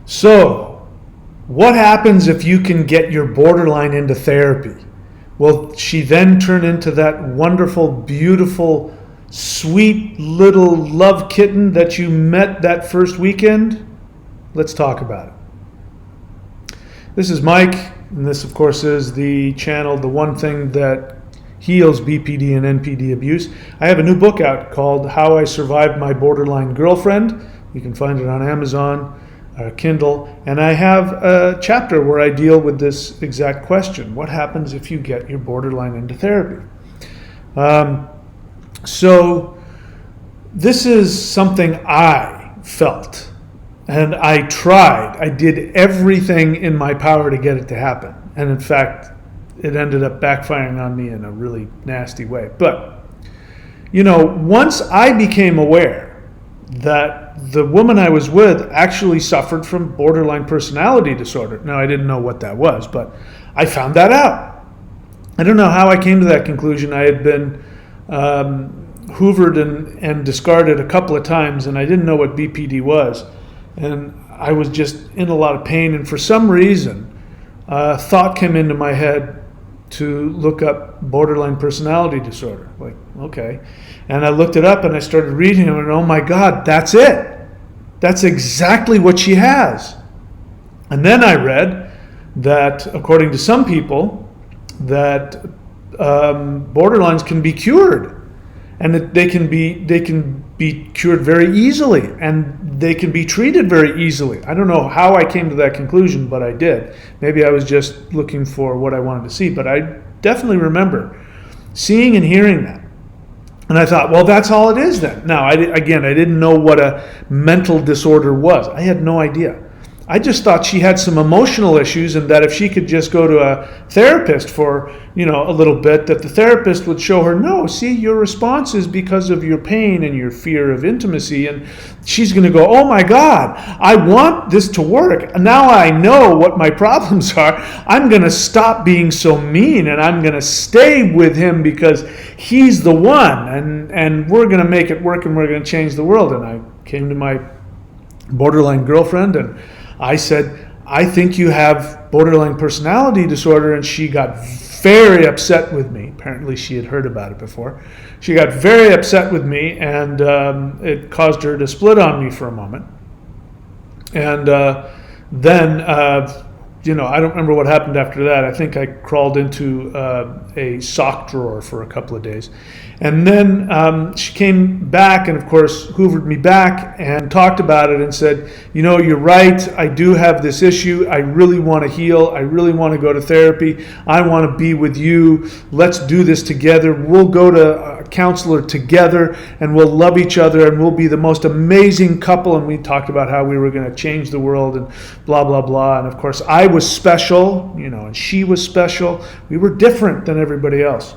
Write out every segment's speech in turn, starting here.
So, what happens if you can get your borderline into therapy? Will she then turn into that wonderful, beautiful, sweet little love kitten that you met that first weekend? Let's talk about it. This is Mike, and this, of course, is the channel, The One Thing That Heals BPD and NPD Abuse. I have a new book out called How I Survived My Borderline Girlfriend. You can find it on Amazon, Kindle, and I have a chapter where I deal with this exact question. What happens if you get your borderline into therapy? So this is something I felt, and I tried. I did everything in my power to get it to happen. And in fact, it ended up backfiring on me in a really nasty way. But, once I became aware that the woman I was with actually suffered from borderline personality disorder. Now, I didn't know what that was, but I found that out. I don't know how I came to that conclusion. I had been hoovered and discarded a couple of times, and I didn't know what BPD was. And I was just in a lot of pain, and for some reason, a thought came into my head to look up borderline personality disorder. Like, okay. And I looked it up and I started reading it, and oh my God, that's it. That's exactly what she has. And then I read that, according to some people, that borderlines can be cured, and that they can be cured very easily, and they can be treated very easily. I don't know how I came to that conclusion, but I did. Maybe I was just looking for what I wanted to see, but I definitely remember seeing and hearing that. And I thought, well, that's all it is then. Now, I didn't know what a mental disorder was. I had no idea. I just thought she had some emotional issues, and that if she could just go to a therapist for, a little bit, that the therapist would show her, no, see, your response is because of your pain and your fear of intimacy. And she's going to go, oh my God, I want this to work. Now I know what my problems are. I'm going to stop being so mean, and I'm going to stay with him because he's the one, and we're going to make it work, and we're going to change the world. And I came to my borderline girlfriend, and I said, I think you have borderline personality disorder, and she got very upset with me. Apparently she had heard about it before. She got very upset with me, and it caused her to split on me for a moment. And then, I don't remember what happened after that. I think I crawled into a sock drawer for a couple of days. And then she came back and, of course, hoovered me back and talked about it and said, you're right. I do have this issue. I really want to heal. I really want to go to therapy. I want to be with you. Let's do this together. We'll go to a counselor together, and we'll love each other, and we'll be the most amazing couple. And we talked about how we were going to change the world and blah, blah, blah. And, of course, I was special, and she was special. We were different than everybody else.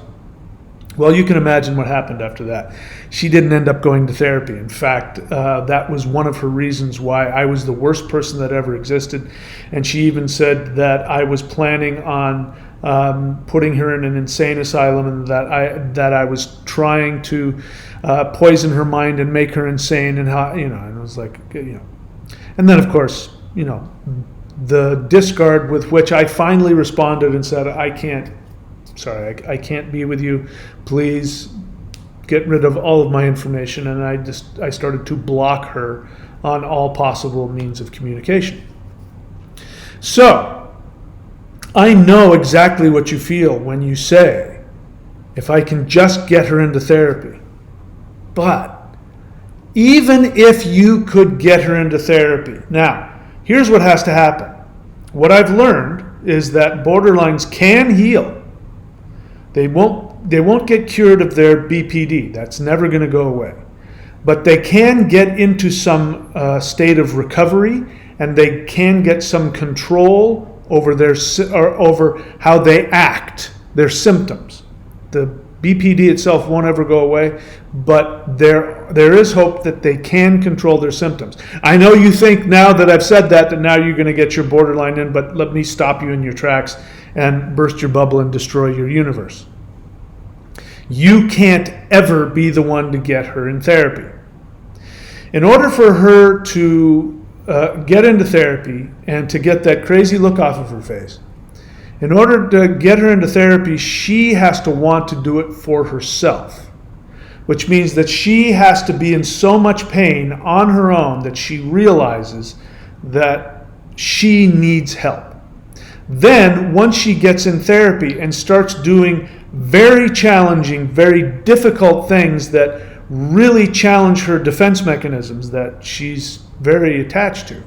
Well, you can imagine what happened after that. She didn't end up going to therapy. In fact, that was one of her reasons why I was the worst person that ever existed. And she even said that I was planning on putting her in an insane asylum, and that I was trying to poison her mind and make her insane. And and I was like, And then, of course, the discard with which I finally responded and said, I can't be with you. Please get rid of all of my information. And I started to block her on all possible means of communication. So I know exactly what you feel when you say, if I can just get her into therapy. But even if you could get her into therapy, now, here's what has to happen. What I've learned is that borderlines can heal. They won't get cured of their BPD. That's never going to go away. But they can get into some state of recovery, and they can get some control over over how they act, their symptoms. The BPD itself won't ever go away, but there is hope that they can control their symptoms. I know you think now that I've said that now you're going to get your borderline in, but let me stop you in your tracks and burst your bubble and destroy your universe. You can't ever be the one to get her in therapy. In order for her to get into therapy and to get that crazy look off of her face, in order to get her into therapy, she has to want to do it for herself, which means that she has to be in so much pain on her own that she realizes that she needs help. Then, once she gets in therapy and starts doing very challenging, very difficult things that really challenge her defense mechanisms that she's very attached to,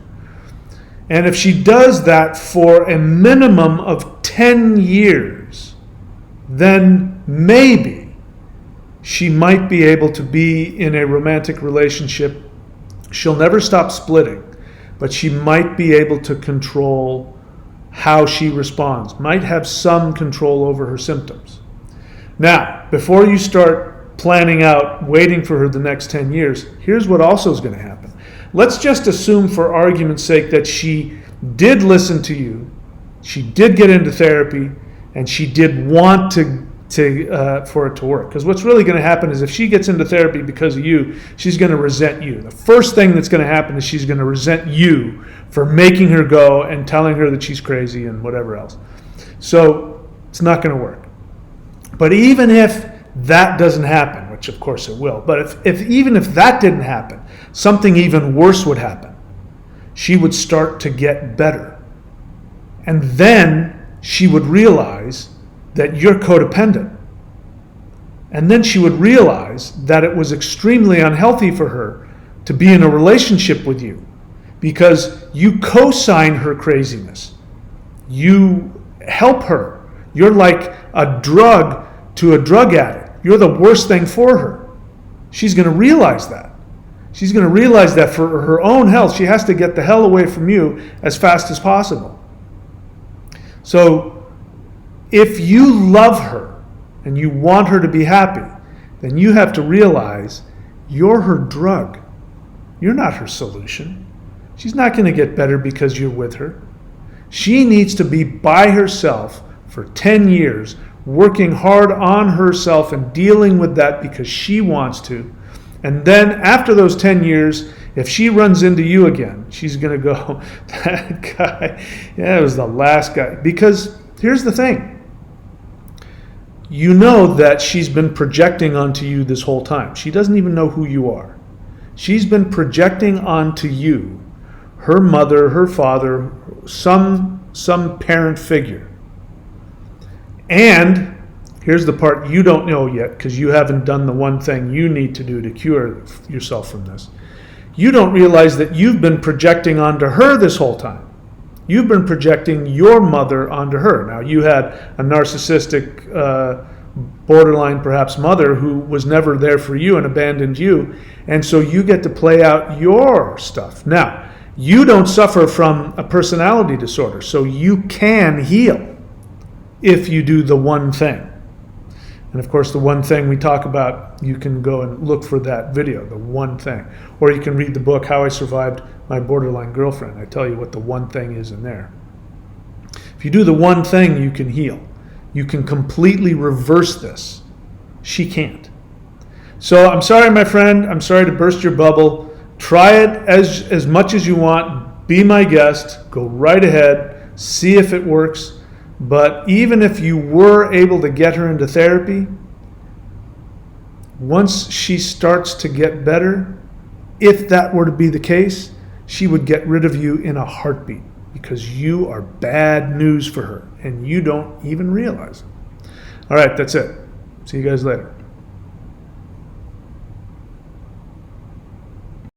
and if she does that for a minimum of 10 years, then maybe she might be able to be in a romantic relationship. She'll never stop splitting, but she might be able to control how she responds, might have some control over her symptoms. Now, before you start planning out waiting for her the next 10 years, here's what also is going to happen. Let's just assume, for argument's sake, that she did listen to you, she did get into therapy, and she did want for it to work. Because what's really going to happen is if she gets into therapy because of you, she's going to resent you. The first thing that's going to happen is she's going to resent you for making her go and telling her that she's crazy and whatever else. So it's not going to work. But even if that doesn't happen, which of course it will, but even if that didn't happen, something even worse would happen. She would start to get better. And then she would realize that you're codependent. And then she would realize that it was extremely unhealthy for her to be in a relationship with you because you co-sign her craziness. You help her. You're like a drug to a drug addict. You're the worst thing for her. She's going to realize that. She's going to realize that for her own health, she has to get the hell away from you as fast as possible. So if you love her and you want her to be happy, then you have to realize you're her drug. You're not her solution. She's not going to get better because you're with her. She needs to be by herself for 10 years, working hard on herself and dealing with that because she wants to. And then after those 10 years, if she runs into you again, she's going to go, that guy, yeah, it was the last guy. Because here's the thing. You know that she's been projecting onto you this whole time. She doesn't even know who you are. She's been projecting onto you her mother, her father, some parent figure. And here's the part you don't know yet because you haven't done the one thing you need to do to cure yourself from this. You don't realize that you've been projecting onto her this whole time. You've been projecting your mother onto her. Now, you had a narcissistic, borderline perhaps mother who was never there for you and abandoned you, and so you get to play out your stuff. Now, you don't suffer from a personality disorder, so you can heal if you do the one thing. And of course, the one thing we talk about, you can go and look for that video, the one thing. Or you can read the book, How I Survived My Borderline Girlfriend. I tell you what the one thing is in there. If you do the one thing, you can heal. You can completely reverse this. She can't. So I'm sorry, my friend. I'm sorry to burst your bubble. Try it as much as you want. Be my guest. Go right ahead. See if it works. But even if you were able to get her into therapy, once she starts to get better, if that were to be the case, she would get rid of you in a heartbeat because you are bad news for her and you don't even realize it. All right, that's it. See you guys later.